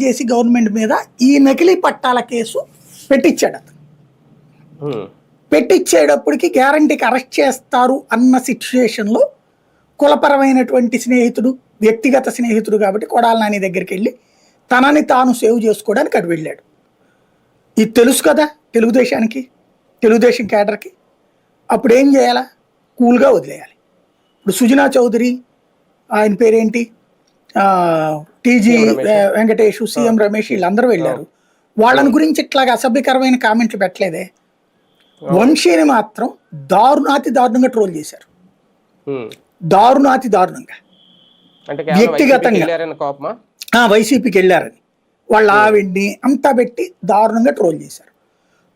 చేసి గవర్నమెంట్ మీద ఈ నకిలీ పట్టాల కేసు పెట్టించాడు అతను. పెట్టించేటప్పటికి గ్యారంటీకి అరెస్ట్ చేస్తారు అన్న సిచ్యుయేషన్లో కులపరమైనటువంటి స్నేహితుడు, వ్యక్తిగత స్నేహితుడు కాబట్టి కొడాల నాని దగ్గరికి వెళ్ళి తనని తాను సేవ్ చేసుకోవడానికి అటు వెళ్ళాడు. ఇది తెలుసు కదా తెలుగుదేశానికి, తెలుగుదేశం క్యాడర్కి. అప్పుడు ఏం చేయాలా? కూల్గా వదిలేయాలి. ఇప్పుడు సుజనా చౌదరి, ఆయన పేరేంటి, టీజీ వెంకటేష్, సీఎం రమేష్ వీళ్ళందరూ వెళ్ళారు. వాళ్ళని గురించి ఇట్లాగా అసభ్యకరమైన కామెంట్లు పెట్టలేదే. వంశీని మాత్రం దారుణాతి దారుణంగా ట్రోల్ చేశారు. దారుణాతి దారుణంగా, వ్యక్తిగతంగా వైసీపీకి వెళ్ళారని వాళ్ళ ఆవిడ్ని అంతా పెట్టి దారుణంగా ట్రోల్ చేశారు.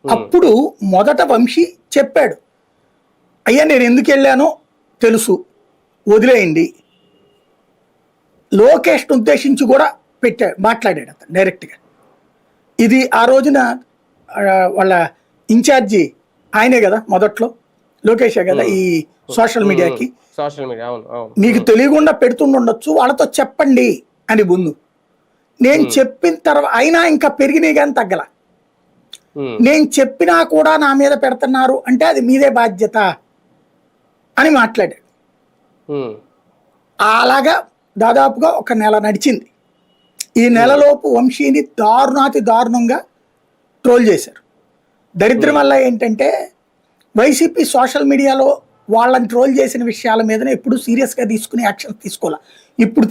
అప్పుడు మొదట వంశీ చెప్పాడు, అయ్యా నేను ఎందుకు వెళ్ళానో తెలుసు, వదిలేయండి. లోకేష్ను ఉద్దేశించి కూడా మాట్లాడాడు అతను డైరెక్ట్గా. ఇది ఆ రోజున వాళ్ళ ఇన్ఛార్జి ఆయనే కదా, మొదట్లో లోకేషే కదా ఈ సోషల్ మీడియాకి. మీకు తెలియకుండా పెడుతుండొచ్చు, వాళ్ళతో చెప్పండి అని ముందు నేను చెప్పిన తర్వాత అయినా ఇంకా పెరిగినాయి కానీ తగ్గల. నేను చెప్పినా కూడా నా మీద పెడుతున్నారు అంటే అది మీదే బాధ్యత అని మాట్లాడాడు. అలాగా దాదాపుగా ఒక నెల నడిచింది. ఈ నెలలోపు వంశీని దారుణాతి దారుణంగా ట్రోల్ చేశారు. దరిద్రం వల్ల ఏంటంటే వైసీపీ సోషల్ మీడియాలో వాళ్ళని ట్రోల్ చేసిన విషయాల మీదనే ఎప్పుడు సీరియస్గా తీసుకుని యాక్షన్ తీసుకోవాలి. ఇప్పుడు